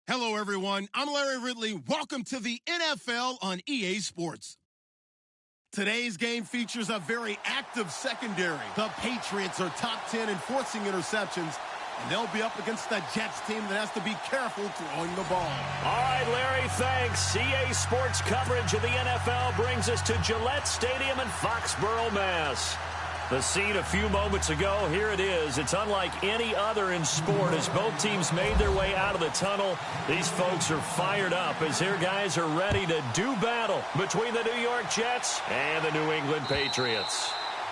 Hello, everyone. I'm Larry Ridley. Welcome to the NFL on EA Sports. Today's game features a very active secondary. The Patriots are top 10 in forcing interceptions, and they'll be up against the Jets team that has to be careful throwing the ball. All right, Larry, thanks. EA Sports coverage of the NFL brings us to Gillette Stadium in Foxborough, Mass. The scene a few moments ago, here it is. It's unlike any other in sport as both teams made their way out of the tunnel. These folks are fired up as their guys are ready to do battle between the New York Jets and the New England Patriots.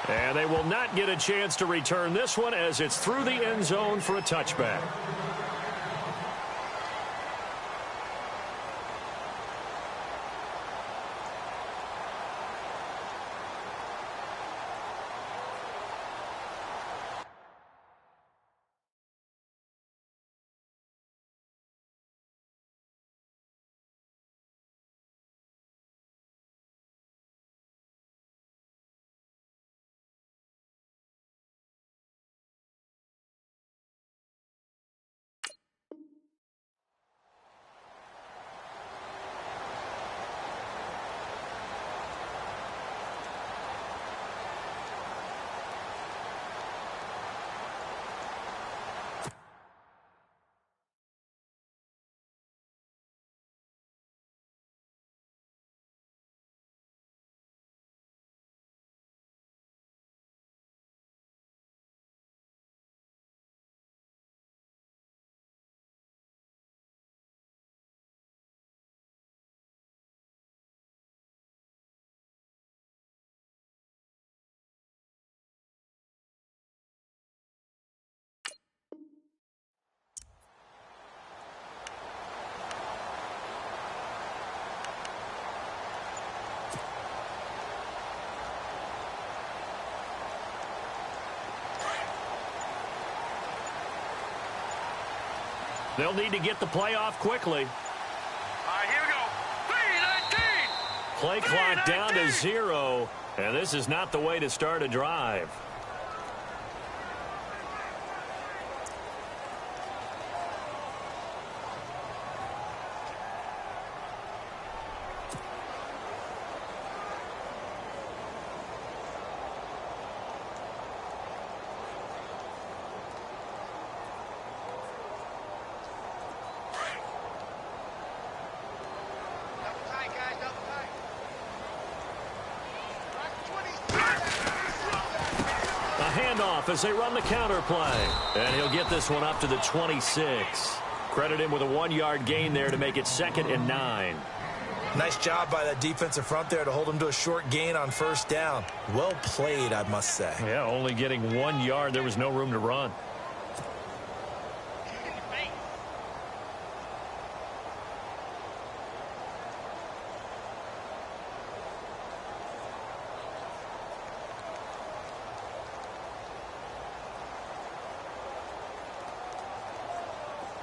And they will not get a chance to return this one as it's through the end zone for a touchback. They'll need to get the play off quickly. All right, here we go. 3:19. Play clock down to 0, and this is not the way to start a drive. Handoff as they run the counter play. And he'll get this one up to the 26. Credit him with a 1-yard gain there to make it 2nd and 9. Nice job by that defensive front there to hold him to a short gain on first down. Well played, I must say. Yeah, only getting 1 yard. There was no room to run.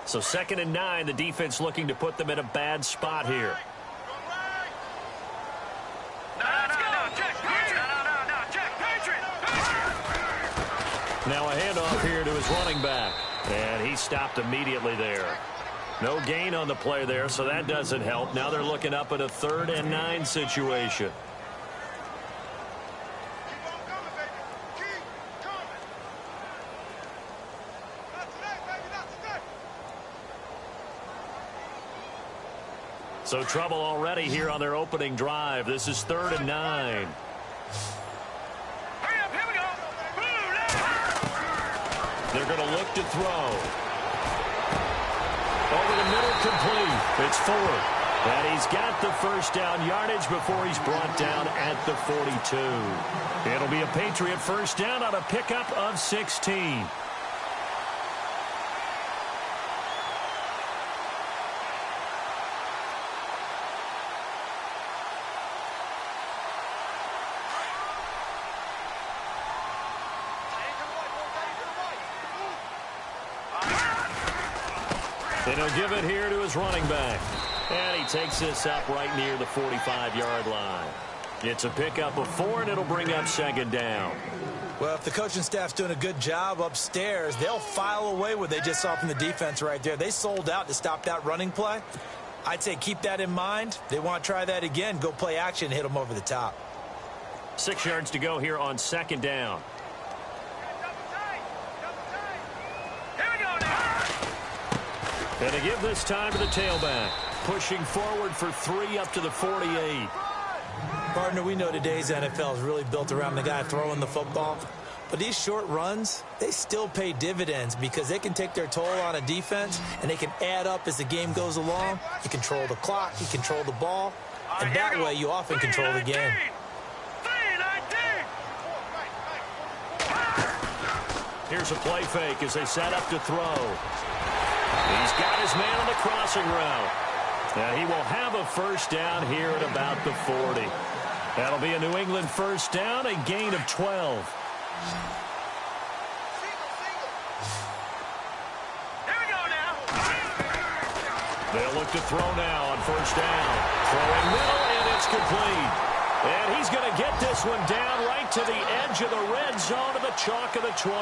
So 2nd and 9, the defense looking to put them in a bad spot here. Now a handoff here to his running back. And he stopped immediately there. No gain on the play there, so that doesn't help. Now they're looking up at a 3rd and 9 situation. So trouble already here on their opening drive. This is 3rd and 9. Hurry up, here we go. They're going to look to throw. Over the middle, complete. It's Ford. And he's got the first down yardage before he's brought down at the 42. It'll be a Patriot first down on a pickup of 16. And he'll give it here to his running back. And he takes this up right near the 45-yard line. It's a pickup of 4, and it'll bring up second down. Well, if the coaching staff's doing a good job upstairs, they'll file away what they just saw from the defense right there. They sold out to stop that running play. I'd say keep that in mind. They want to try that again. Go play action and hit them over the top. 6 yards to go here on second down. Here we go now. And they give this time to the tailback. Pushing forward for 3 up to the 48. Partner, we know today's NFL is really built around the guy throwing the football. But these short runs, they still pay dividends because they can take their toll on a defense and they can add up as the game goes along. You control the clock, you control the ball, and that way you often control the game. Here's a play fake as they set up to throw. He's got his man on the crossing route. Now he will have a first down here at about the 40. That'll be a New England first down, a gain of 12. Here we go now. They'll look to throw now on first down. Throwing middle, and it's complete. And he's going to get this one down right to the edge of the red zone of the chalk of the 20.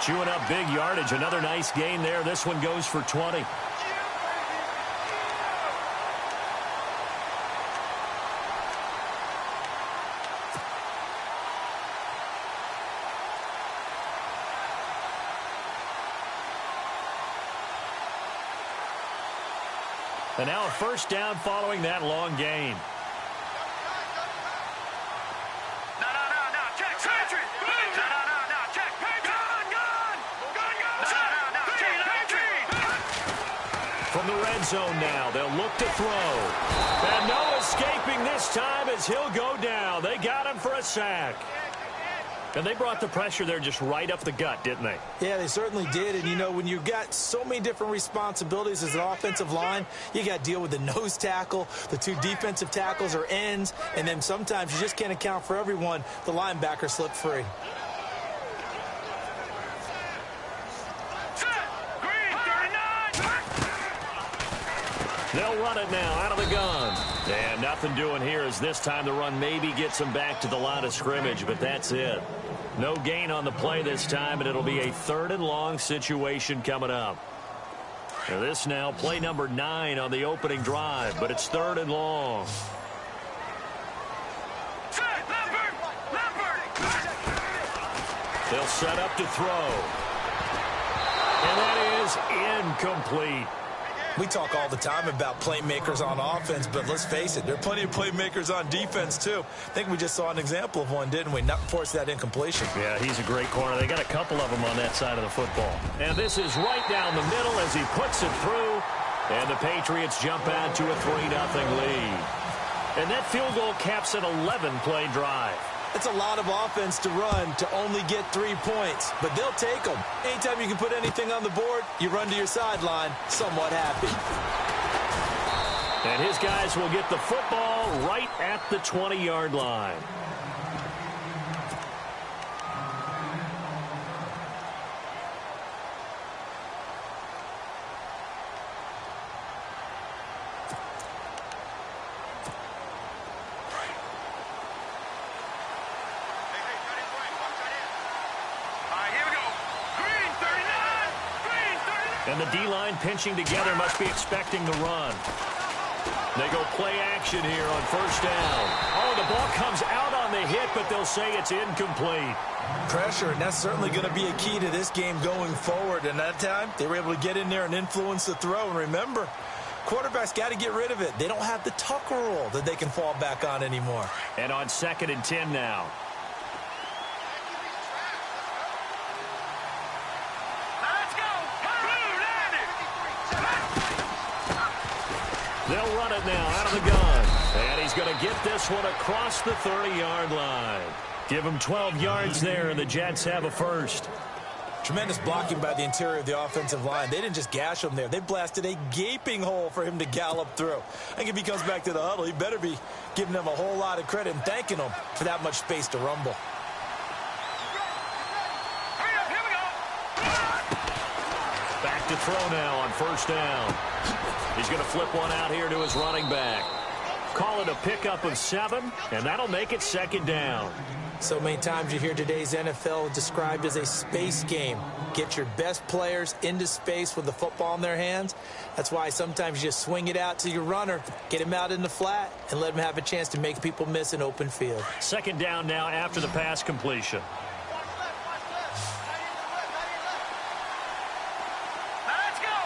Chewing up big yardage. Another nice gain there. This one goes for 20. And now a first down following that long gain. From the red zone now, they'll look to throw. And no escaping this time as he'll go down. They got him for a sack. And they brought the pressure there just right up the gut, didn't they? Yeah, they certainly did. And, you know, when you've got so many different responsibilities as an offensive line, you got to deal with the nose tackle, the 2 defensive tackles or ends, and then sometimes you just can't account for everyone. The linebacker slipped free. They'll run it now out of the gun. And nothing doing here as this time the run maybe gets them back to the line of scrimmage, but that's it. No gain on the play this time, and it'll be a 3rd and long situation coming up. Now this now play number 9 on the opening drive, but it's 3rd and long. They'll set up to throw. And that is incomplete. We talk all the time about playmakers on offense, but let's face it, there are plenty of playmakers on defense, too. I think we just saw an example of one, didn't we? Not force that incompletion. Yeah, he's a great corner. They got a couple of them on that side of the football. And this is right down the middle as he puts it through. And the Patriots jump out to a 3-0 lead. And that field goal caps an 11-play drive. It's a lot of offense to run to only get 3 points, but they'll take them. Anytime you can put anything on the board, you run to your sideline somewhat happy. And his guys will get the football right at the 20-yard line. And the D-line pinching together must be expecting the run. They go play action here on first down. Oh, the ball comes out on the hit, but they'll say it's incomplete. Pressure, and that's certainly going to be a key to this game going forward. And that time, they were able to get in there and influence the throw. And remember, quarterbacks got to get rid of it. They don't have the Tucker rule that they can fall back on anymore. And on 2nd and 10 now. They'll run it now out of the gun. And he's going to get this one across the 30-yard line. Give him 12 yards there, and the Jets have a first. Tremendous blocking by the interior of the offensive line. They didn't just gash him there. They blasted a gaping hole for him to gallop through. I think if he comes back to the huddle, he better be giving them a whole lot of credit and thanking them for that much space to rumble. Back to throw now on first down. He's going to flip one out here to his running back. call it a pickup of 7, and that'll make it 2nd down. So many times you hear today's NFL described as a space game. Get your best players into space with the football in their hands. That's why sometimes you just swing it out to your runner, get him out in the flat, and let him have a chance to make people miss an open field. 2nd down now after the pass completion. Let's go!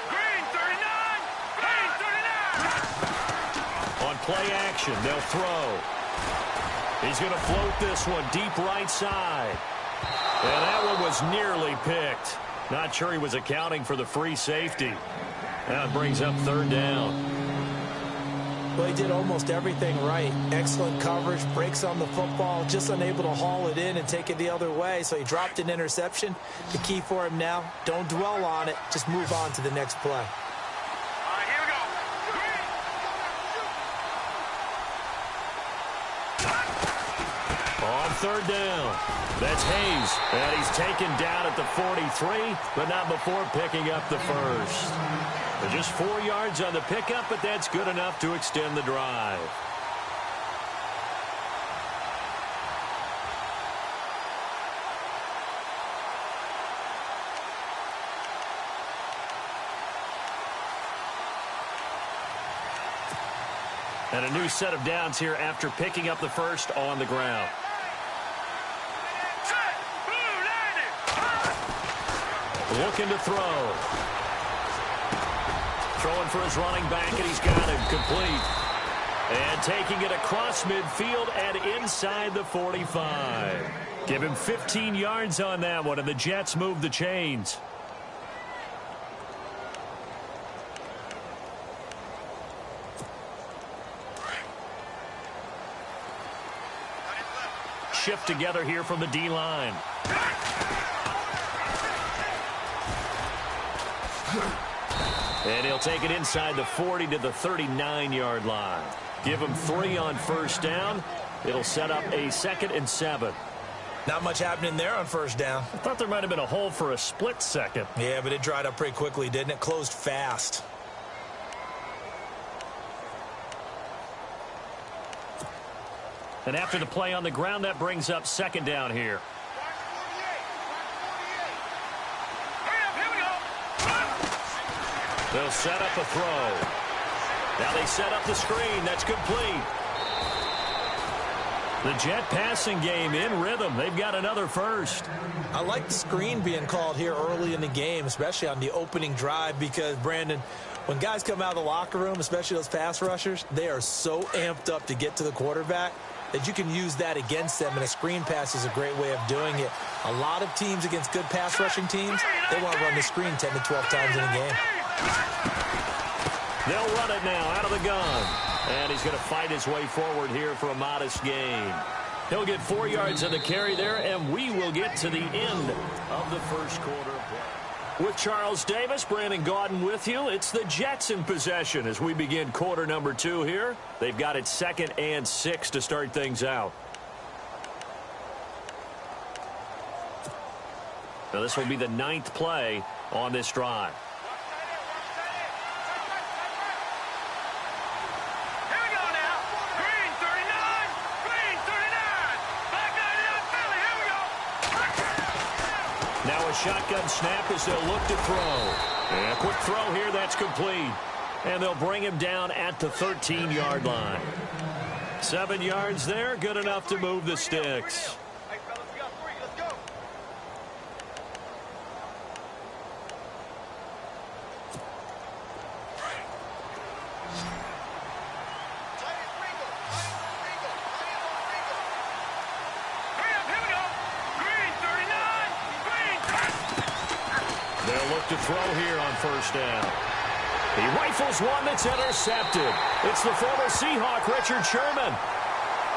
Green 39! Green 39! On play action, they'll throw. He's going to float this one deep right side. And that one was nearly picked. Not sure he was accounting for the free safety. That brings up 3rd down. Well, he did almost everything right. Excellent coverage, breaks on the football, just unable to haul it in and take it the other way. So he dropped an interception. The key for him now, don't dwell on it. Just move on to the next play. On 3rd down, that's Hayes, and he's taken down at the 43, but not before picking up the first. Just 4 yards on the pickup, but that's good enough to extend the drive. And a new set of downs here after picking up the first on the ground. Looking to throw. Throwing for his running back, and he's got him complete. And taking it across midfield and inside the 45. Give him 15 yards on that one, and the Jets move the chains. Shift together here from the D-line. And he'll take it inside the 40 to the 39-yard line. Give him 3 on 1st down. It'll set up a 2nd and 7. Not much happening there on 1st down. I thought there might have been a hole for a split second. Yeah, but it dried up pretty quickly, didn't it? Closed fast. And after the play on the ground, that brings up 2nd down here. They'll set up a throw. Now they set up the screen. That's complete. The Jet passing game in rhythm. They've got another first. I like the screen being called here early in the game, especially on the opening drive, because, Brandon, when guys come out of the locker room, especially those pass rushers, they are so amped up to get to the quarterback that you can use that against them, and a screen pass is a great way of doing it. A lot of teams against good pass rushing teams, they want to run the screen 10 to 12 times in a game. They'll run it now out of the gun. And he's going to fight his way forward here for a modest gain. He'll get 4 yards on the carry there, and we will get to the end of the first quarter. With Charles Davis, Brandon Gaudin with you. It's the Jets in possession as we begin quarter number 2 here. They've got it 2nd and 6 to start things out. Now this will be the 9th play on this drive. Shotgun snap as they'll look to throw. And a quick throw here, that's complete. And they'll bring him down at the 13-yard line. 7 yards there, good enough to move the sticks. To throw here on 1st down. He rifles one that's intercepted. It's the former Seahawk, Richard Sherman.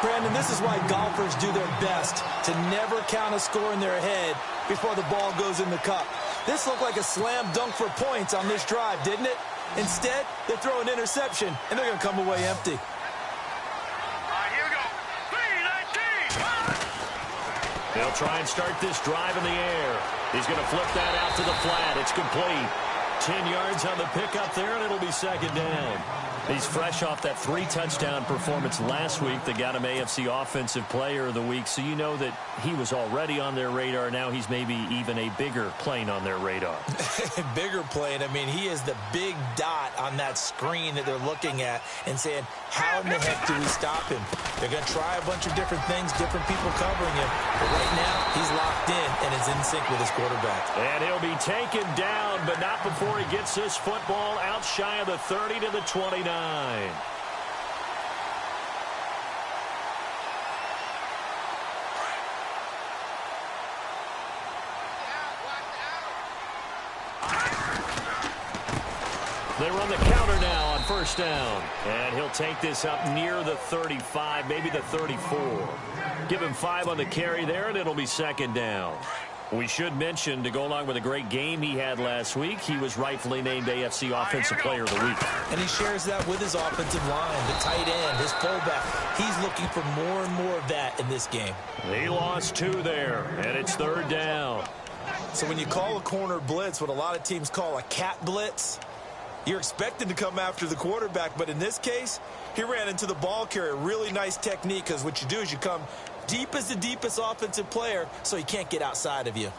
Brandon, this is why golfers do their best to never count a score in their head before the ball goes in the cup. This looked like a slam dunk for points on this drive, didn't it? Instead, they throw an interception, and they're going to come away empty. Here we go. 3-19. They'll try and start this drive in the air. He's going to flip that out to the flat. It's complete. 10 yards on the pickup there, and it'll be second down. He's fresh off that 3-touchdown performance last week that got him AFC Offensive Player of the Week, so you know that he was already on their radar. Now he's maybe even a bigger plane on their radar. Bigger plane. I mean, he is the big dot on that screen that they're looking at and saying, how in the heck do we stop him? They're going to try a bunch of different things, different people covering him. But right now, he's locked in and is in sync with his quarterback. And he'll be taken down, but not before he gets this football out shy of the 30 to the 29. They run the counter now on first down. And he'll take this up near the 35, maybe the 34. Give him 5 on the carry there, and it'll be second down. We should mention, to go along with a great game he had last week, he was rightfully named AFC Offensive Player of the Week. And he shares that with his offensive line, the tight end, his fullback. He's looking for more and more of that in this game. He lost 2 there, and it's third down. So when you call a corner blitz, what a lot of teams call a cat blitz, you're expected to come after the quarterback, but in this case, he ran into the ball carrier. Really nice technique, because what you do is you come deep as the deepest offensive player, so he can't get outside of you.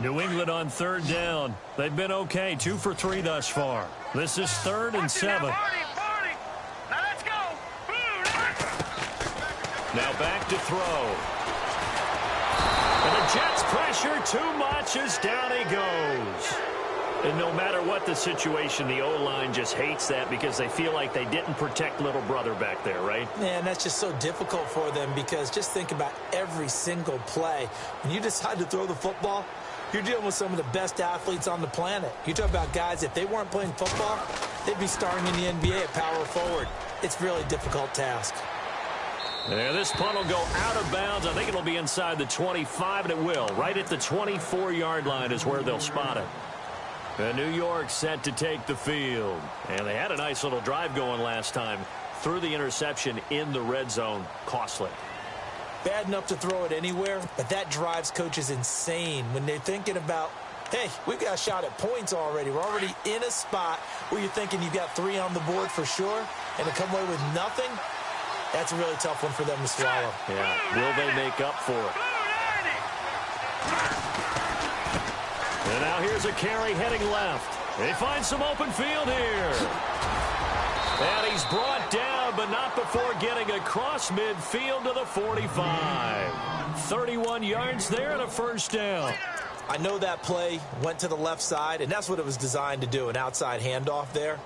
New England on third down. They've been okay, 2 for 3 thus far. This is 3rd and 7. Now let's go. Now back to throw. And the Jets pressure too much as down he goes. And no matter what the situation, the O-line just hates that because they feel like they didn't protect little brother back there, right? Man, that's just so difficult for them because just think about every single play. When you decide to throw the football, you're dealing with some of the best athletes on the planet. You talk about guys, if they weren't playing football, they'd be starting in the NBA at power forward. It's a really difficult task. And this punt will go out of bounds. I think it'll be inside the 25, and it will. Right at the 24-yard line is where they'll spot it. And New York set to take the field. And they had a nice little drive going last time. Threw the interception in the red zone. Costly. Bad enough to throw it anywhere, but that drives coaches insane when they're thinking about, hey, we've got a shot at points already. We're already in a spot where you're thinking you've got 3 on the board for sure, and to come away with nothing, that's a really tough one for them to swallow. Yeah, will they make up for it? And now here's a carry heading left. They find some open field here. And he's brought down, but not before getting across midfield to the 45. 31 yards there and a first down. I know that play went to the left side, and that's what it was designed to do, an outside handoff there.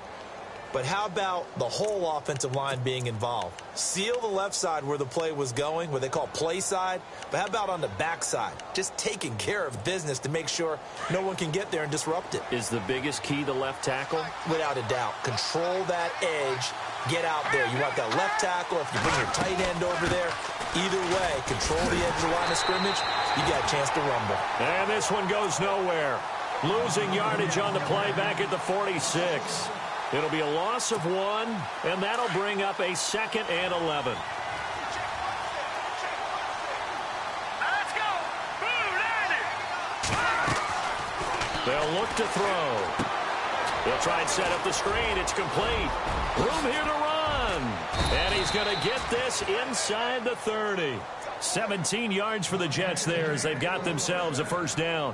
But how about the whole offensive line being involved? Seal the left side where the play was going, what they call play side. But how about on the back side? Just taking care of business to make sure no one can get there and disrupt it. Is the biggest key the left tackle? Without a doubt. Control that edge. Get out there. You want that left tackle. If you bring your tight end over there, either way, control the edge of the line of scrimmage, you got a chance to rumble. And this one goes nowhere. Losing yardage on the play back at the 46. It'll be a loss of 1, and that'll bring up a 2nd and 11. Let's go. They'll look to throw. They'll try and set up the screen. It's complete. Room here to run. And he's going to get this inside the 30. 17 yards for the Jets there as they've got themselves a first down.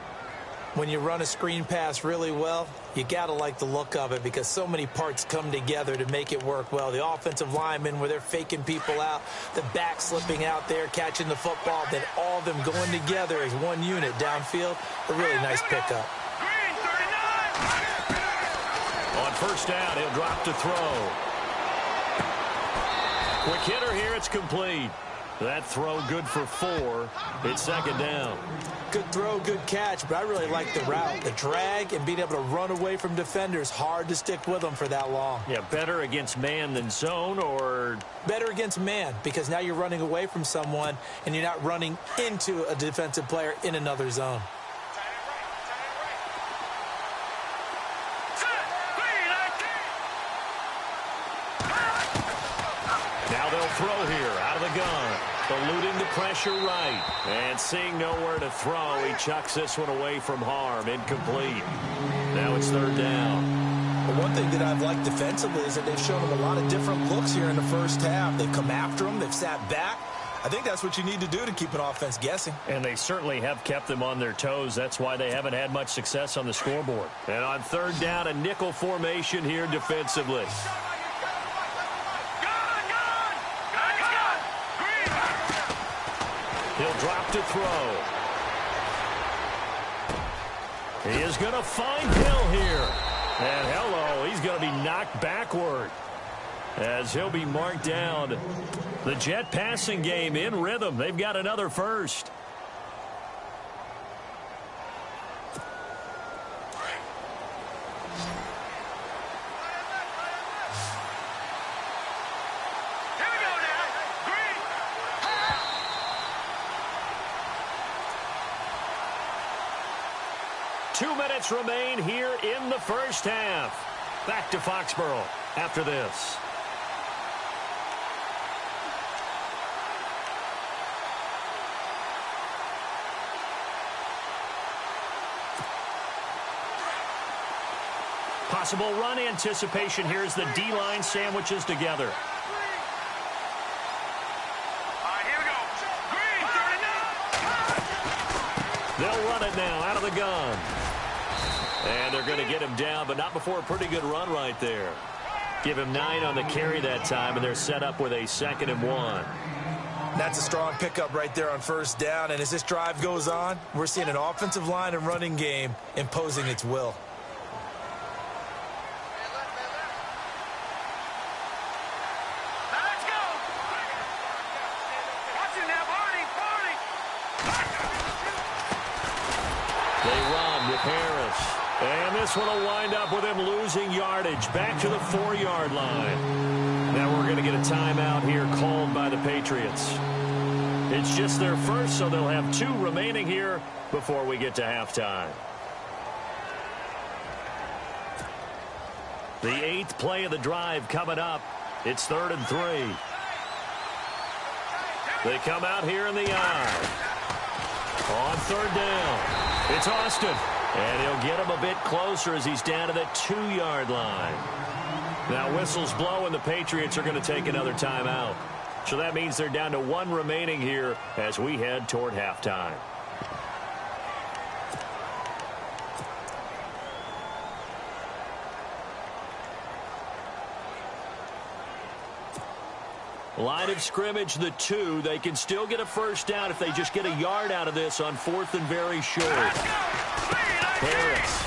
When you run a screen pass really well, you got to like the look of it because so many parts come together to make it work well. The offensive linemen where they're faking people out, the back slipping out there, catching the football, then all of them going together as one unit downfield. A really nice pickup. On first down, he'll drop to throw. Quick hitter here, it's complete. That throw good for 4. It's second down. Good throw, good catch, but I really like the route. The drag and being able to run away from defenders, hard to stick with them for that long. Yeah, better against man than zone, or? Better against man, because now you're running away from someone and you're not running into a defensive player in another zone. Now they'll throw here out of the gun. Eluding the pressure right. And seeing nowhere to throw, he chucks this one away from harm. Incomplete. Now it's third down. But one thing that I've liked defensively is that they've shown him a lot of different looks here in the first half. They've come after him. They've sat back. I think that's what you need to do to keep an offense guessing. And they certainly have kept them on their toes. That's why they haven't had much success on the scoreboard. And on third down, a nickel formation here defensively. He'll drop to throw. He is going to find Hill here. And hello, he's going to be knocked backward as he'll be marked down. The Jet passing game in rhythm. They've got another first. Here we go now. Green. 2 minutes remain here in the first half. Back to Foxborough after this. Possible run anticipation here as the D-line sandwiches together. Here we go. Green, 39. They'll run it now out of the gun. And they're going to get him down, but not before a pretty good run right there. Give him 9 on the carry that time, and they're set up with a 2nd and 1. That's a strong pickup right there on first down. And as this drive goes on, we're seeing an offensive line and running game imposing its will. And this one will wind up with him losing yardage back to the 4-yard line. Now we're going to get a timeout here called by the Patriots. It's just their first, so they'll have 2 remaining here before we get to halftime. The 8th play of the drive coming up. It's 3rd and 3. They come out here in the eye. On 3rd down, it's Austin. And he'll get him a bit closer as he's down to the 2-yard line. Now whistles blow and the Patriots are going to take another timeout. So that means they're down to 1 remaining here as we head toward halftime. Line of scrimmage, the 2. They can still get a first down if they just get a yard out of this on 4th and very short. Harris.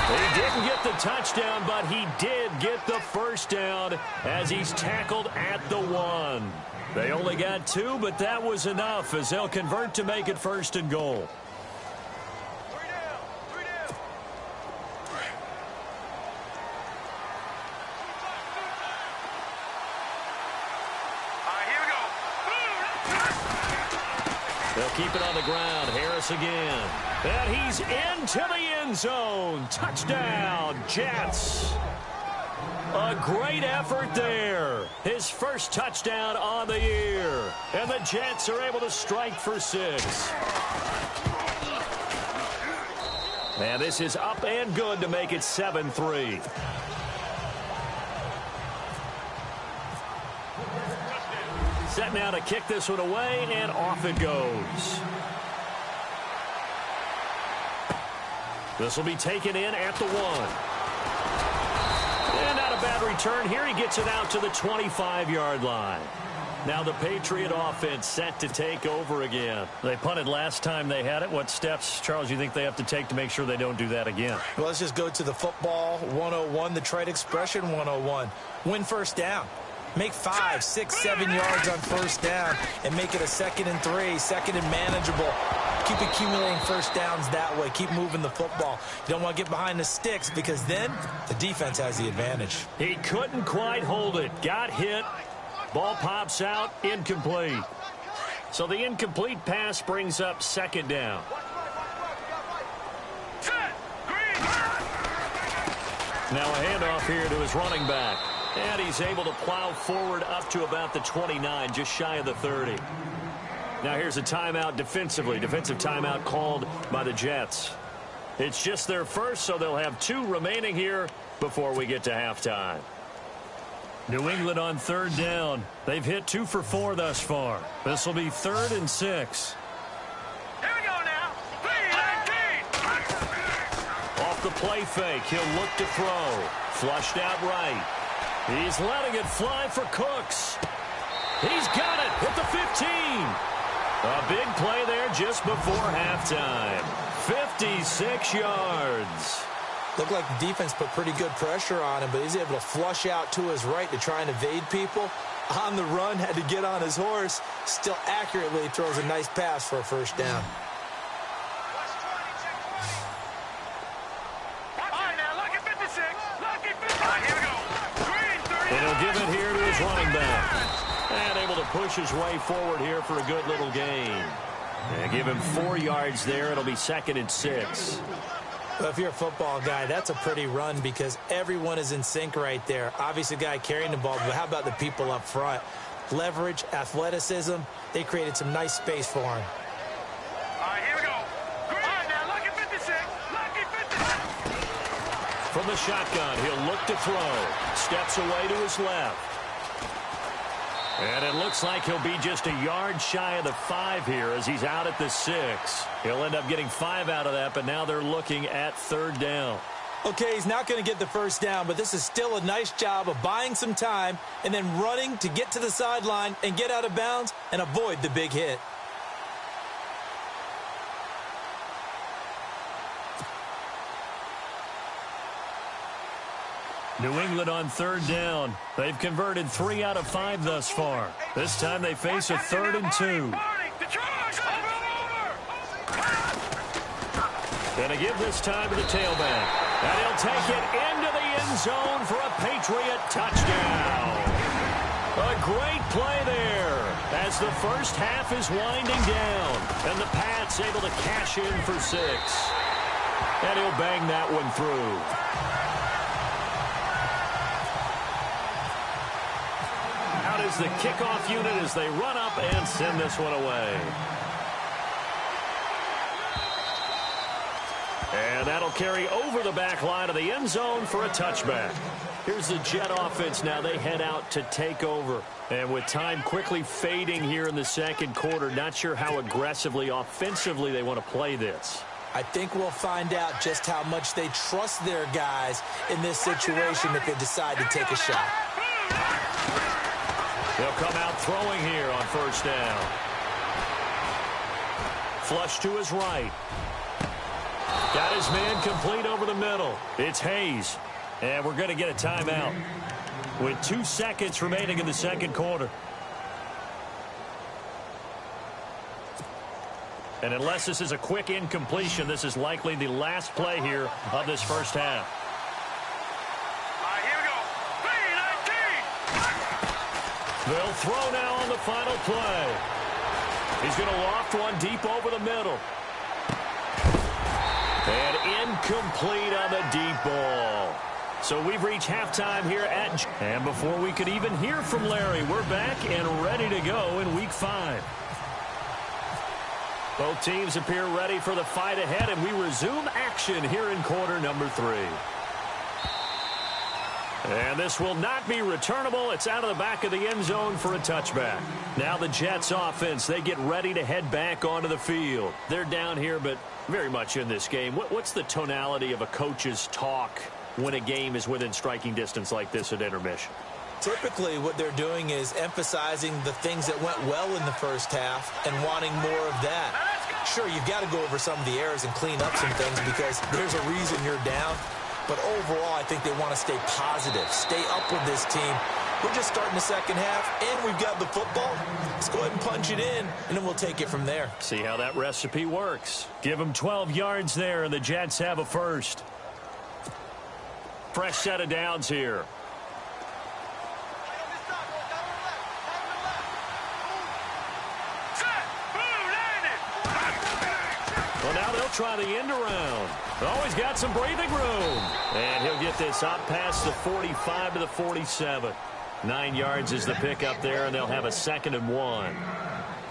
He didn't get the touchdown, but he did get the first down as he's tackled at the 1. They only got 2, but that was enough as they'll convert to make it 1st and goal. They'll keep it on the ground. Harris again. And he's into the end zone. Touchdown, Jets. A great effort there. His first touchdown on the year. And the Jets are able to strike for 6. And this is up and good to make it 7-3. Set now to kick this one away, and off it goes. This will be taken in at the 1. And not a bad return here. He gets it out to the 25-yard line. Now the Patriot offense set to take over again. They punted last time they had it. What steps, Charles, you think they have to take to make sure they don't do that again? Well, let's just go to the football 101, the trade expression 101. Win first down. Make 5, 6, 7 yards on first down and make it a 2nd and 3, 2nd and manageable. Keep accumulating first downs that way. Keep moving the football. You don't want to get behind the sticks because then the defense has the advantage. He couldn't quite hold it. Got hit. Ball pops out. Incomplete. So the incomplete pass brings up 2nd down. Now a handoff here to his running back. And he's able to plow forward up to about the 29, just shy of the 30. Now here's a timeout defensively. Defensive timeout called by the Jets. It's just their first, so they'll have 2 remaining here before we get to halftime. New England on third down. They've hit 2 for 4 thus far. This will be 3rd and 6. Here we go now. 3-19. Off the play fake, he'll look to throw. Flushed out right. He's letting it fly for Cooks. He's got it at the 15. A big play there just before halftime. 56 yards. Looked like the defense put pretty good pressure on him, but he's able to flush out to his right to try and evade people. On the run, had to get on his horse. Still accurately throws a nice pass for a first down. And he'll give it here to his running back. And able to push his way forward here for a good little gain. And give him 4 yards there. It'll be 2nd and 6. Well, if you're a football guy, that's a pretty run because everyone is in sync right there. Obviously, the guy carrying the ball, but how about the people up front? Leverage, athleticism, they created some nice space for him. All right, here we go. All right, now, lucky 56. Lucky 56. From the shotgun, he'll look to throw. Steps away to his left. And it looks like he'll be just a yard shy of the 5 here as he's out at the 6. He'll end up getting 5 out of that, but now they're looking at 3rd down. Okay, he's not going to get the first down, but this is still a nice job of buying some time and then running to get to the sideline and get out of bounds and avoid the big hit. New England on 3rd down. They've converted 3 out of 5 thus far. This time they face a 3rd and 2. Gonna give this time to the tailback. And he'll take it into the end zone for a Patriot touchdown. A great play there as the first half is winding down. And the Pats able to cash in for 6. And he'll bang that one through. Out is the kickoff unit as they run up and send this one away. And that'll carry over the back line of the end zone for a touchback. Here's the Jet offense now. They head out to take over. And with time quickly fading here in the second quarter, not sure how aggressively, offensively they want to play this. I think we'll find out just how much they trust their guys in this situation if they decide to take a shot. They'll come out throwing here on 1st down. Flush to his right. Got his man complete over the middle. It's Hayes. And we're going to get a timeout with 2 seconds remaining in the second quarter. And unless this is a quick incompletion, this is likely the last play here of this first half. All right, here we go. 3-19. They'll throw now on the final play. He's going to loft one deep over the middle. And incomplete on the deep ball. So we've reached halftime here at... And before we could even hear from Larry, we're back and ready to go in Week 5. Both teams appear ready for the fight ahead, and we resume action here in quarter number 3. And this will not be returnable. It's out of the back of the end zone for a touchback. Now the Jets offense, they get ready to head back onto the field. They're down here, but very much in this game. What's the tonality of a coach's talk when a game is within striking distance like this at intermission? Typically, what they're doing is emphasizing the things that went well in the first half and wanting more of that. Sure, you've got to go over some of the errors and clean up some things because there's a reason you're down. But overall, I think they want to stay positive, stay up with this team. We're just starting the second half, and we've got the football. Let's go ahead and punch it in, and then we'll take it from there. See how that recipe works. Give them 12 yards there, and the Jets have a first. Fresh set of downs here. Well, now they'll try the end around. Oh, he's got some breathing room. And he'll get this up past the 45 to the 47. 9 yards is the pickup there, and they'll have a 2nd and 1.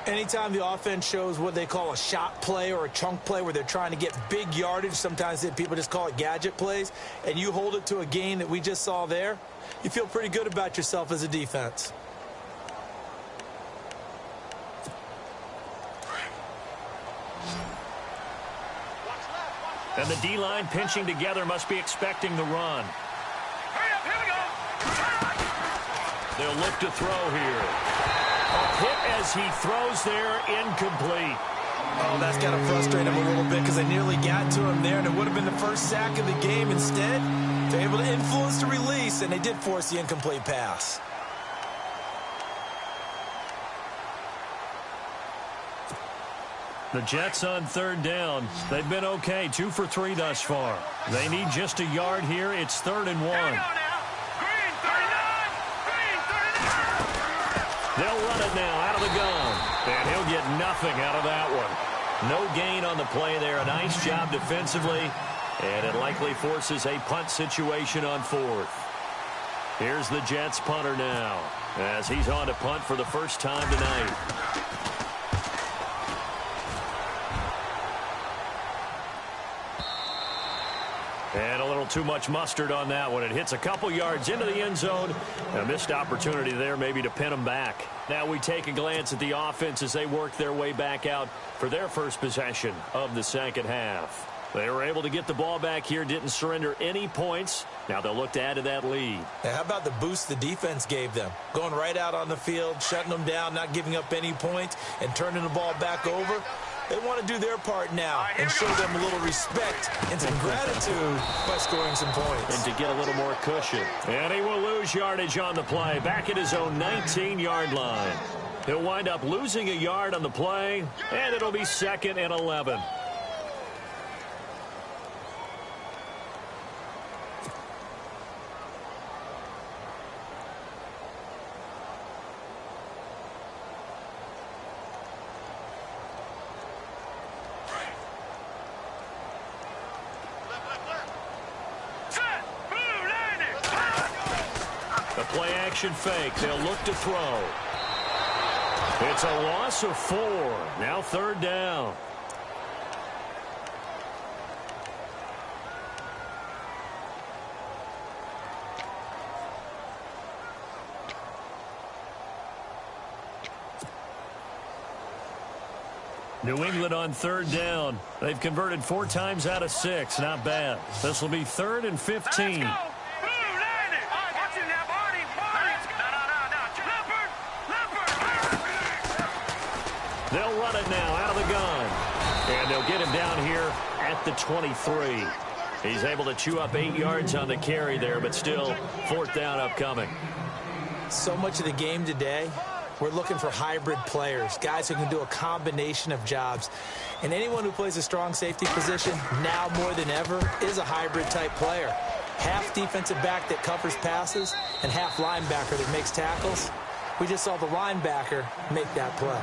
Anytime the offense shows what they call a shot play or a chunk play where they're trying to get big yardage, sometimes people just call it gadget plays, and you hold it to a gain that we just saw there, you feel pretty good about yourself as a defense. And the D-line pinching together must be expecting the run. Hurry up, here we go. They'll look to throw here. A hit as he throws there, incomplete. Oh, that's got to frustrate him a little bit because they nearly got to him there, and it would have been the first sack of the game. Instead, they're able to influence the release, and they did force the incomplete pass. The Jets on 3rd down. They've been okay, 2 for 3 thus far. They need just a yard here. It's 3rd and 1. Here we go now. Green 39. Green 39. They'll run it now out of the gun. And he'll get nothing out of that one. No gain on the play there. A nice job defensively. And it likely forces a punt situation on 4th. Here's the Jets punter now as he's on to punt for the first time tonight. And a little too much mustard on that one. It hits a couple yards into the end zone. A missed opportunity there maybe to pin them back. Now we take a glance at the offense as they work their way back out for their first possession of the 2nd half. They were able to get the ball back here, didn't surrender any points. Now they'll look to add to that lead. Now, how about the boost the defense gave them? Going right out on the field, shutting them down, not giving up any points, and turning the ball back over. They want to do their part now and show them a little respect and some gratitude by scoring some points. And to get a little more cushion. And he will lose yardage on the play, back at his own 19-yard line. He'll wind up losing a yard on the play, and it'll be 2nd and 11. Play-action fake. They'll look to throw. It's a loss of 4. Now 3rd down. New England on 3rd down. They've converted 4 times out of 6. Not bad. This will be 3rd and 15. They'll run it now out of the gun. And they'll get him down here at the 23. He's able to chew up 8 yards on the carry there, but still 4th down upcoming. So much of the game today, we're looking for hybrid players, guys who can do a combination of jobs. And anyone who plays a strong safety position, now more than ever, is a hybrid type player. Half defensive back that covers passes and half linebacker that makes tackles. We just saw the linebacker make that play.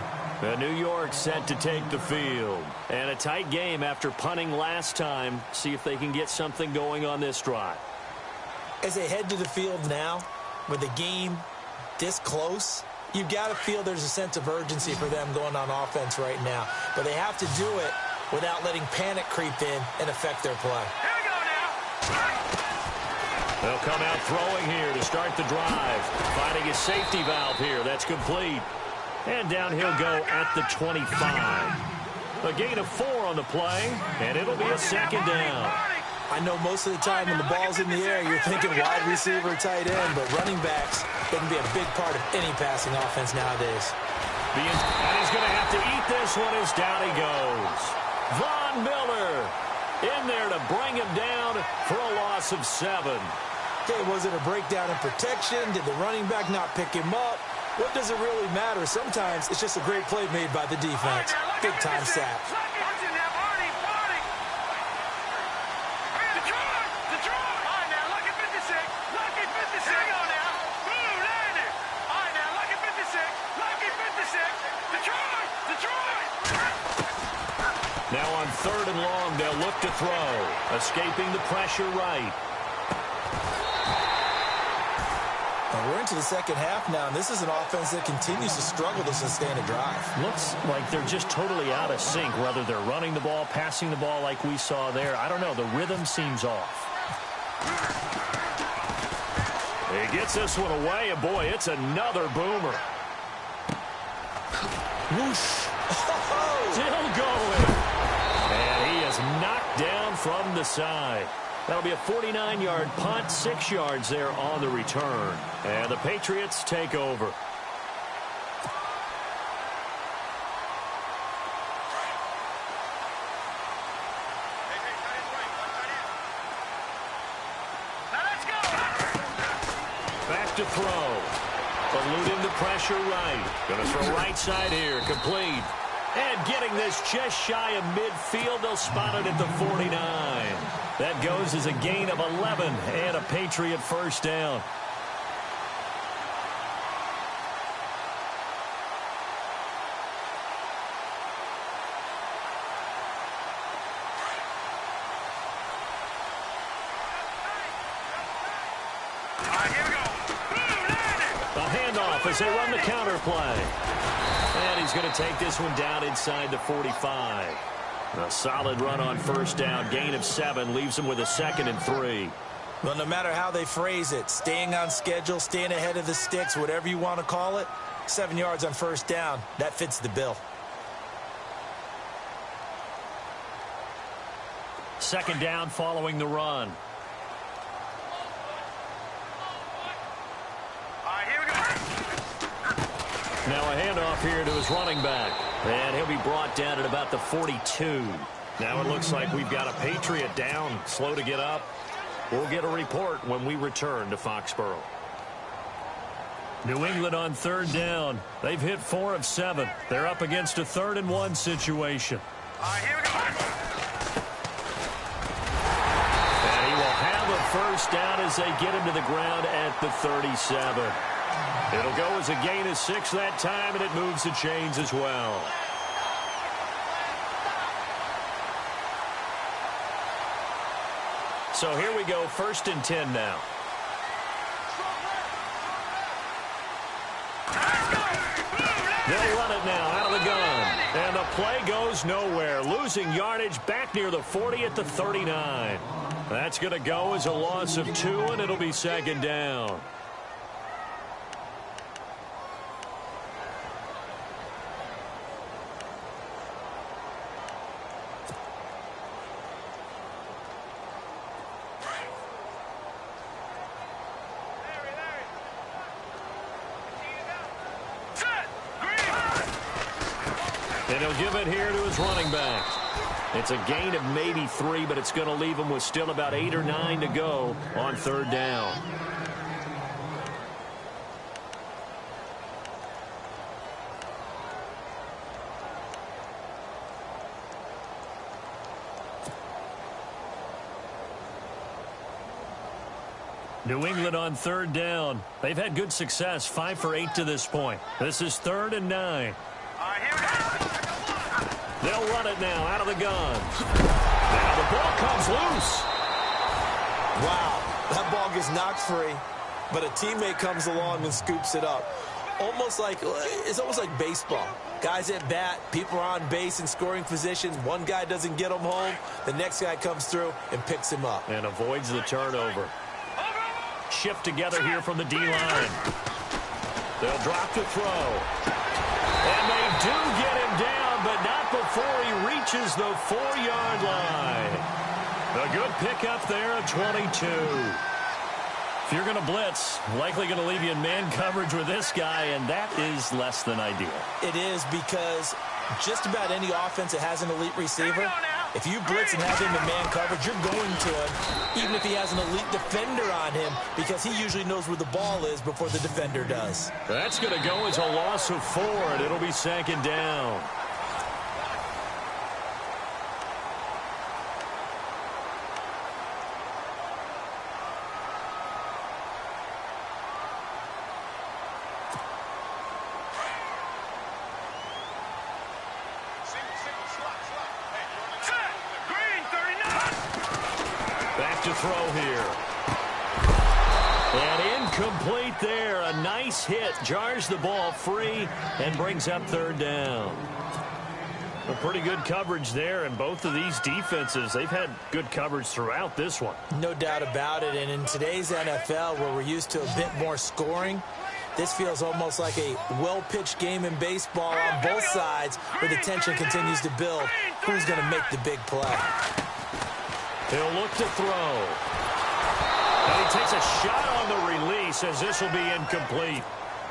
New York set to take the field. And a tight game after punting last time. See if they can get something going on this drive. As they head to the field now, with the game this close, you've got to feel there's a sense of urgency for them going on offense right now. But they have to do it without letting panic creep in and affect their play. Here we go now. They'll come out throwing here to start the drive. Finding his safety valve here. That's complete. And down he'll go at the 25. A gain of 4 on the play, and it'll be a 2nd down. I know most of the time when the ball's in the air, you're thinking wide receiver, tight end, but running backs, they can be a big part of any passing offense nowadays. And he's going to have to eat this one as down he goes. Von Miller in there to bring him down for a loss of 7. Okay, was it a breakdown in protection? Did the running back not pick him up? What does it really matter? Sometimes it's just a great play made by the defense. Big-time sack. Now on 3rd and long, to throw. Escaping the pressure right. We're into the second half now, and this is an offense that continues to struggle to sustain a drive. Looks like they're just totally out of sync, whether they're running the ball, passing the ball like we saw there. I don't know. The rhythm seems off. He gets this one away, and boy, it's another boomer. Whoosh. Still going. And he is knocked down from the side. That'll be a 49-yard punt, 6 yards there on the return. And the Patriots take over. Back to throw. Eluding the pressure right. Going to throw right side here. Complete. And getting this just shy of midfield. They'll spot it at the 49. That goes as a gain of 11 and a Patriot first down. A handoff as they run the counter play. And he's going to take this one down inside the 45. A solid run on first down. Gain of 7 leaves him with a 2nd and 3. Well, no matter how they phrase it, staying on schedule, staying ahead of the sticks, whatever you want to call it, 7 yards on first down, that fits the bill. Second down following the run. Now a handoff here to his running back. And he'll be brought down at about the 42. Now it looks like we've got a Patriot down, slow to get up. We'll get a report when we return to Foxborough. New England on third down. They've hit 4 of 7. They're up against a 3rd and 1 situation. Here we go. And he will have a first down as they get him to the ground at the 37. It'll go as a gain of 6 that time, and it moves the chains as well. So here we go, 1st and 10 now. They'll run it now out of the gun. And the play goes nowhere. Losing yardage back near the 40 at the 39. That's going to go as a loss of 2, and it'll be 2nd down. And he'll give it here to his running back. It's a gain of maybe 3, but it's going to leave him with still about 8 or 9 to go on third down. New England on third down. They've had good success, 5 for 8 to this point. This is 3rd and 9. They'll run it now out of the gun. Now the ball comes loose. Wow, that ball gets knocked free, but a teammate comes along and scoops it up. It's almost like baseball. Guys at bat, people are on base in scoring position. One guy doesn't get him home. The next guy comes through and picks him up. And avoids the turnover. Shift together here from the D-line. They'll drop to throw. And they do get him down, but not before he reaches the 4-yard line. A good pickup there at 22. If you're going to blitz, likely going to leave you in man coverage with this guy, and that is less than ideal. It is, because just about any offense that has an elite receiver, if you blitz and have him in man coverage, you're going to him, even if he has an elite defender on him, because he usually knows where the ball is before the defender does. That's going to go as a loss of 4, and it'll be 2nd down. throw here. And incomplete there. A nice hit. Jars the ball free and brings up third down. A pretty good coverage there, and both of these defenses, they've had good coverage throughout this one. No doubt about it, and in today's NFL, where we're used to a bit more scoring, this feels almost like a well-pitched game in baseball on both sides, where the tension continues to build. Who's going to make the big play? He'll look to throw. And he takes a shot on the release, as this will be incomplete.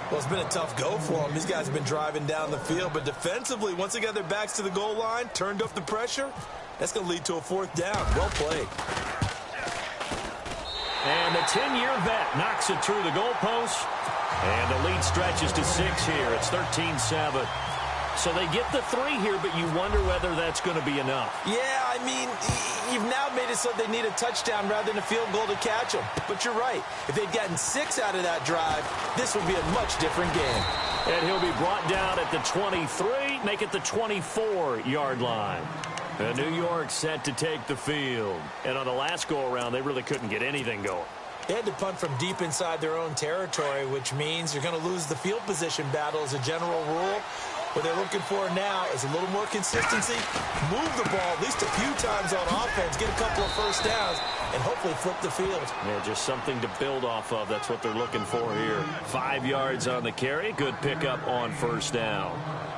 Well, it's been a tough go for them. These guys have been driving down the field, but defensively, once they got their backs to the goal line, turned up the pressure, that's going to lead to a fourth down. Well played. And the 10-year vet knocks it through the goalpost, and the lead stretches to 6 here. It's 13-7. So they get the 3 here, but you wonder whether that's going to be enough. Yeah, I mean, you've now made it so they need a touchdown rather than a field goal to catch them. But you're right. If they'd gotten 6 out of that drive, this would be a much different game. And he'll be brought down at the 23, make it the 24-yard line. And New York set to take the field. And on the last go-around, they really couldn't get anything going. They had to punt from deep inside their own territory, which means you're going to lose the field position battle as a general rule. What they're looking for now is a little more consistency, move the ball at least a few times on offense, get a couple of first downs, and hopefully flip the field. Yeah, just something to build off of. That's what they're looking for here. 5 yards on the carry. Good pickup on first down.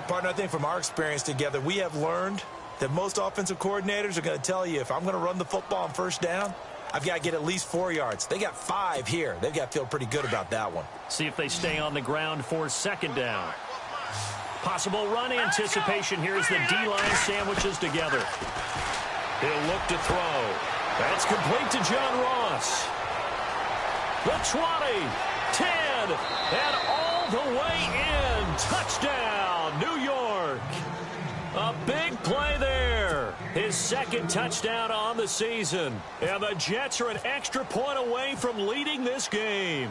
Partner, I think from our experience together, we have learned that most offensive coordinators are going to tell you, if I'm going to run the football on first down, I've got to get at least 4 yards. They got 5 here. They've got to feel pretty good about that one. See if they stay on the ground for second down. Possible run anticipation. Here's the D-line sandwiches together. He'll look to throw. That's complete to John Ross. The 20, 10, and all the way in. Touchdown, New York. A big play there. His second touchdown on the season. And the Jets are an extra point away from leading this game.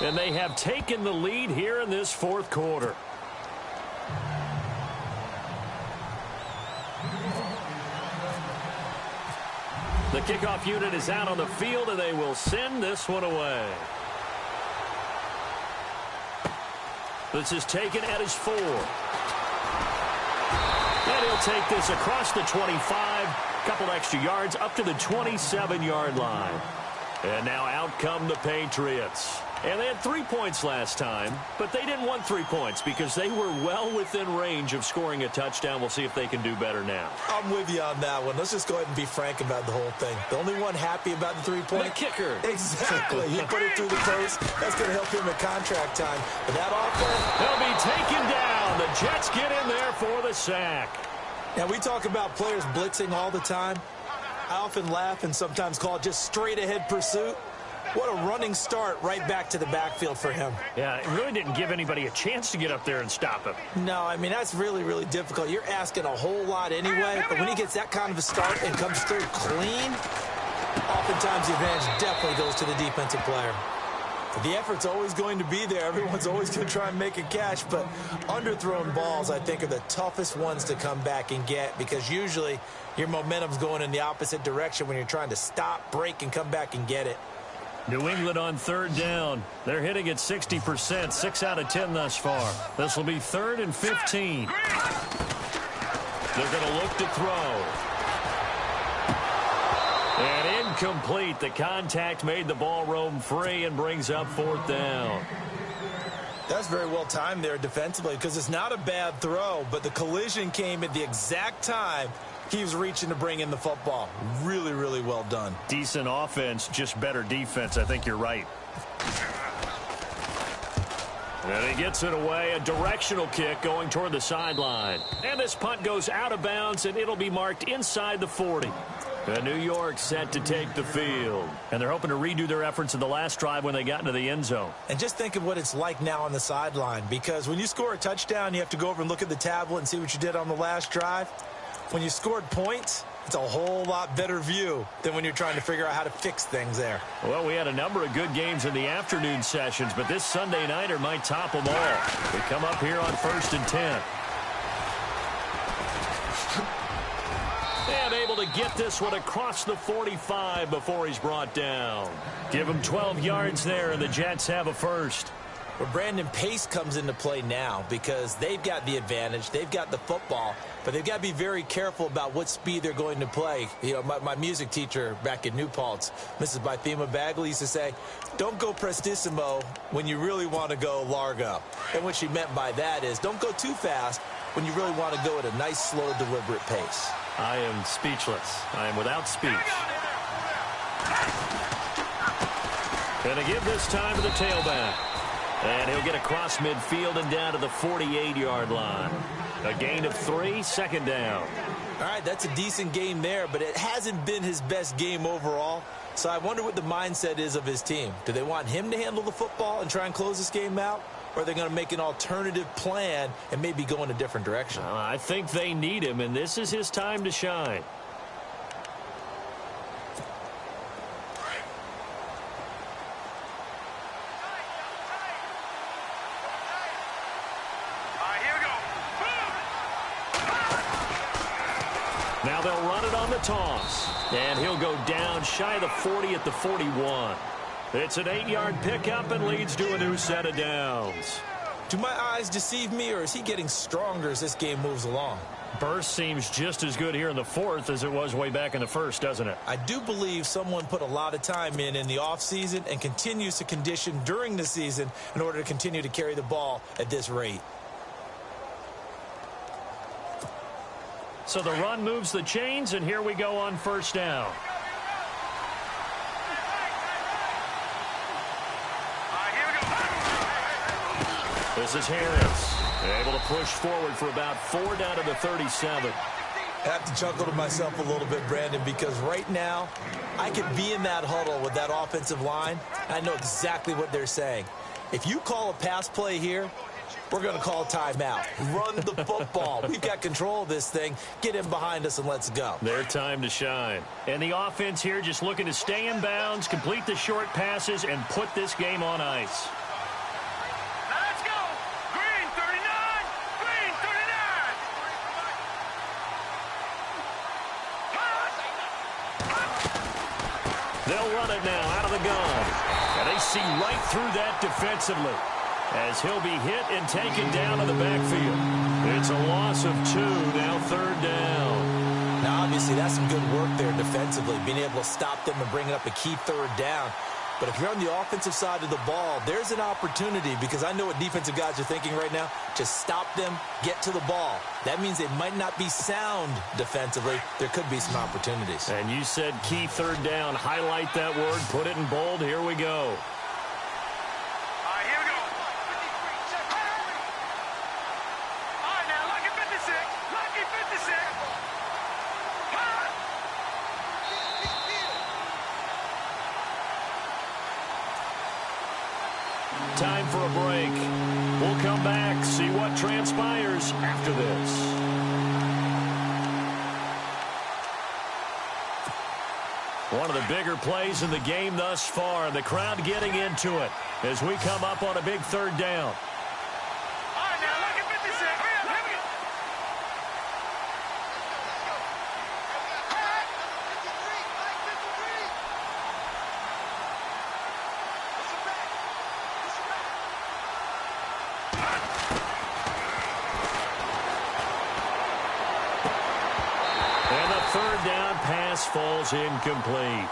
And they have taken the lead here in this fourth quarter. The kickoff unit is out on the field, and they will send this one away. This is taken at his 4. And he'll take this across the 25, couple extra yards up to the 27-yard line. And now out come the Patriots. And they had 3 points last time, but they didn't want 3 points because they were well within range of scoring a touchdown. We'll see if they can do better now. I'm with you on that one. Let's just go ahead and be frank about the whole thing. The only one happy about the 3-point. The kicker. Exactly. He put it through the post. That's going to help him at contract time. But that offense, they'll be taken down. The Jets get in there for the sack. Now, we talk about players blitzing all the time. I often laugh and sometimes call it just straight-ahead pursuit. What a running start right back to the backfield for him. Yeah, it really didn't give anybody a chance to get up there and stop him. No, I mean, that's really, really difficult. You're asking a whole lot anyway, but when he gets that kind of a start and comes through clean, oftentimes the advantage definitely goes to the defensive player. The effort's always going to be there. Everyone's always going to try and make a catch, but underthrown balls, I think, are the toughest ones to come back and get because usually your momentum's going in the opposite direction when you're trying to stop, break, and come back and get it. New England on third down. They're hitting at 60%, 6 out of 10 thus far. This will be 3rd and 15. They're going to look to throw. And incomplete. The contact made the ball roam free and brings up 4th down. That's very well timed there defensively because it's not a bad throw, but the collision came at the exact time he was reaching to bring in the football. Really, really well done. Decent offense, just better defense. I think you're right. And he gets it away. A directional kick going toward the sideline. And this punt goes out of bounds, and it'll be marked inside the 40. And New York set to take the field. And they're hoping to redo their efforts in the last drive when they got into the end zone. And just think of what it's like now on the sideline, because when you score a touchdown, you have to go over and look at the tablet and see what you did on the last drive. When you scored points, it's a whole lot better view than when you're trying to figure out how to fix things there. Well, we had a number of good games in the afternoon sessions, but this Sunday nighter might top them all. We come up here on 1st and 10. And get this one across the 45 before he's brought down. Give him 12 yards there, and the Jets have a first. Well, Brandon, pace comes into play now because they've got the advantage. They've got the football, but they've got to be very careful about what speed they're going to play. You know, my music teacher back in New Paltz, Mrs. Bythema Bagley, used to say, don't go prestissimo when you really want to go largo. And what she meant by that is don't go too fast when you really want to go at a nice, slow, deliberate pace. I am speechless. I am without speech. Going to give this time to the tailback. And he'll get across midfield and down to the 48-yard line. A gain of 3, second down. All right, that's a decent game there, but it hasn't been his best game overall. So I wonder what the mindset is of his team. Do they want him to handle the football and try and close this game out? Or are they going to make an alternative plan and maybe go in a different direction? I think they need him, and this is his time to shine. Now they'll run it on the toss. And he'll go down shy of the 40 at the 41. It's an 8-yard pickup and leads to a new set of downs. Do my eyes deceive me, or is he getting stronger as this game moves along? Burst seems just as good here in the fourth as it was way back in the first, doesn't it? I do believe someone put a lot of time in the offseason and continues to condition during the season in order to continue to carry the ball at this rate. So the run moves the chains, and here we go on first down. This is Harris, able to push forward for about 4 down to the 37. I have to chuckle to myself a little bit, Brandon, because right now I could be in that huddle with that offensive line. I know exactly what they're saying. If you call a pass play here, we're going to call timeout. Run the football. We've got control of this thing. Get in behind us and let's go. Their time to shine. And the offense here just looking to stay in bounds, complete the short passes, and put this game on ice. Let's go! Green 39! Green 39! They'll run it now out of the gun. And they see right through that defensively, as he'll be hit and taken down to the backfield. It's a loss of 2, now third down. Now, obviously, that's some good work there defensively, being able to stop them and bring up a key third down. But if you're on the offensive side of the ball, there's an opportunity, because I know what defensive guys are thinking right now. Just stop them, get to the ball. That means they might not be sound defensively. There could be some opportunities. And you said key third down. Highlight that word, put it in bold. Here we go. Time for a break. We'll come back, see what transpires after this. One of the bigger plays in the game thus far. The crowd getting into it as we come up on a big third down. Falls incomplete.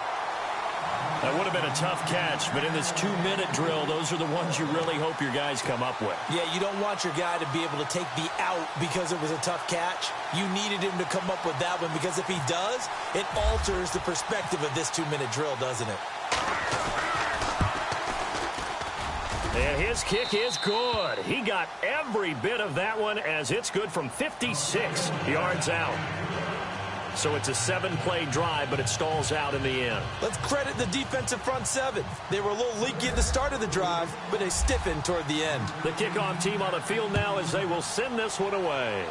That would have been a tough catch, but in this 2-minute drill, those are the ones you really hope your guys come up with. Yeah, you don't want your guy to be able to take the out because it was a tough catch. You needed him to come up with that one, because if he does, it alters the perspective of this 2-minute drill, doesn't it? And his kick is good. He got every bit of that one, as it's good from 56 yards out. So it's a 7-play drive, but it stalls out in the end. Let's credit the defensive front seven. They were a little leaky at the start of the drive, but they stiffened toward the end. The kickoff team on the field now as they will send this one away.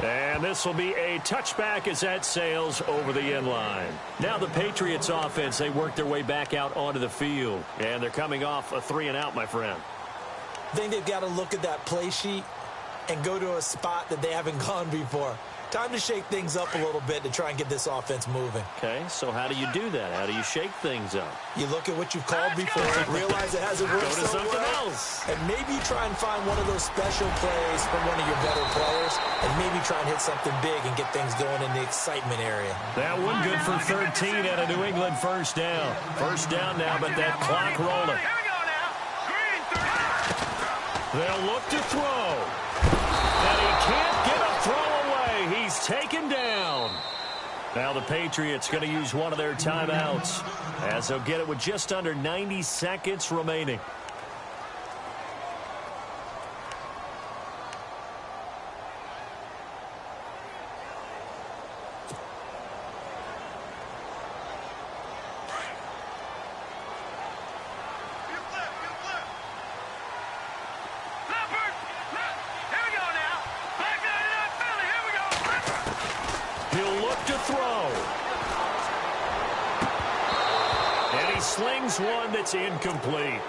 And this will be a touchback as that sails over the end line. Now the Patriots offense, they work their way back out onto the field. And they're coming off a 3-and-out, my friend. I think they've got to look at that play sheet and go to a spot that they haven't gone before. Time to shake things up a little bit to try and get this offense moving. Okay, so how do you do that? How do you shake things up? You look at what you've called before, realize it hasn't worked Go to so something well, else. and maybe try and find one of those special plays from one of your better players, and maybe try and hit something big and get things going in the excitement area. That one good for 13 at a New England first down. First down now, but that clock rolling. Here we go now. Green, 30. They'll look to throw. And he can't get a throw away. He's taken down. Now the Patriots going to use one of their timeouts as they'll get it with just under 90 seconds remaining. Leopard. Here we go now. Back 99 Philly. Here we go. He'll look to throw. And he slings one that's incomplete.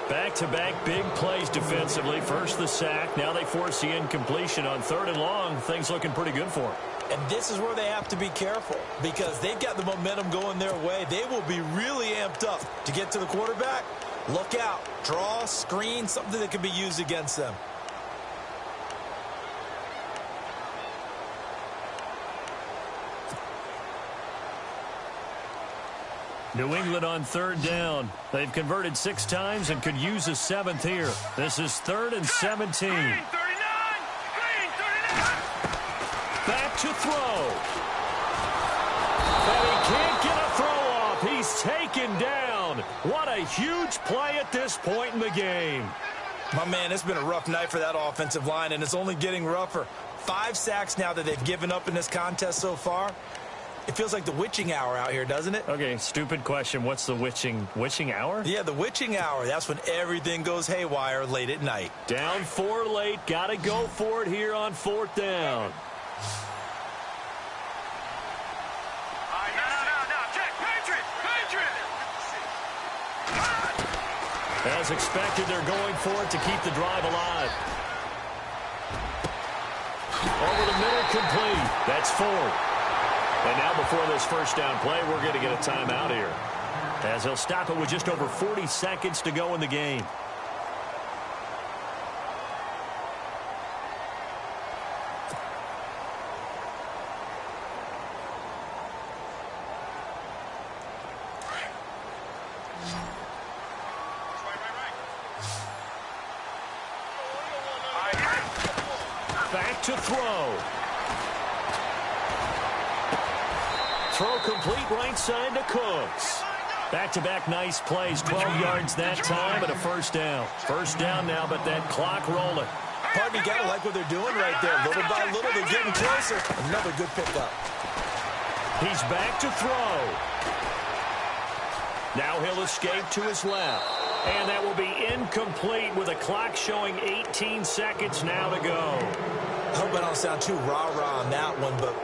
Back-to-back big plays defensively. First the sack. Now they force the incompletion on 3rd and long. Things looking pretty good for him. And this is where they have to be careful because they've got the momentum going their way. They will be really amped up to get to the quarterback. Look out. Draw, screen, something that can be used against them. New England on 3rd down. They've converted 6 times and could use a 7th here. This is 3rd and 17. Green, 39. Green, 39. Back to throw. And he can't get a throw off. He's taken down. What a huge play at this point in the game. My man, it's been a rough night for that offensive line, and it's only getting rougher. 5 sacks now that they've given up in this contest so far. It feels like the witching hour out here, doesn't it? Okay, stupid question. What's the witching hour? Yeah, the witching hour. That's when everything goes haywire late at night. Down 4 late. Got to go for it here on 4th down. No. Check. Patriot. As expected, they're going for it to keep the drive alive. Over the middle, complete. That's 4. And now before this first down play, we're going to get a timeout here, as they'll stop it with just over 40 seconds to go in the game. Back to throw. Throw complete right side to Cooks. Back-to-back nice plays. 12 yards that time and a first down. First down now, but that clock rolling. Pardon me, gotta like what they're doing right there. Little by little, they're getting closer. Another good pickup. He's back to throw. Now he'll escape to his left. And that will be incomplete with a clock showing 18 seconds now to go. I hope I don't sound too rah-rah on that one, but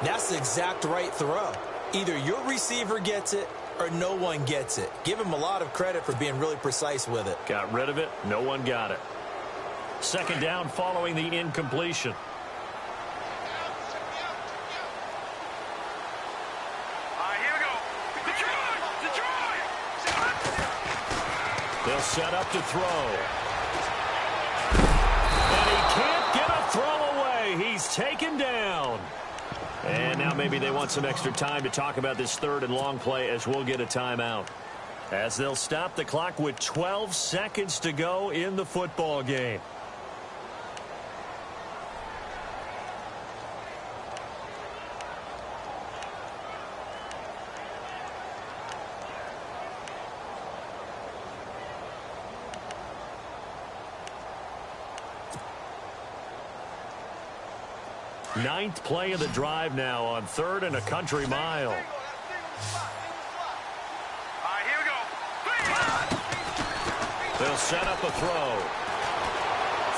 that's the exact right throw. Either your receiver gets it or no one gets it. Give him a lot of credit for being really precise with it. Got rid of it. No one got it. Second down following the incompletion. Here we go. Detroit. They'll set up to throw. And he can't get a throw away. He's taken down. And now maybe they want some extra time to talk about this 3rd and long play as we'll get a timeout. As they'll stop the clock with 12 seconds to go in the football game. Ninth play of the drive now on 3rd and a country mile. Here we go. They'll set up a throw.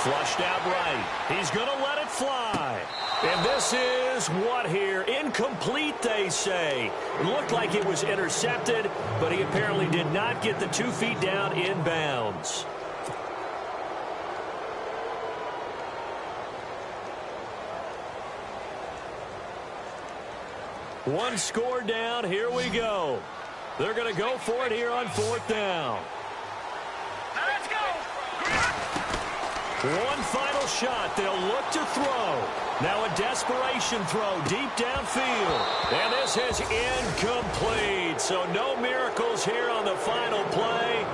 Flushed out right. He's going to let it fly. And this is what here? Incomplete, they say. It looked like it was intercepted, but he apparently did not get the 2 feet down in bounds. One score down. Here we go. They're going to go for it here on 4th down. Let's go. One final shot. They'll look to throw. Now a desperation throw deep downfield. And this is incomplete. So no miracles here on the final play.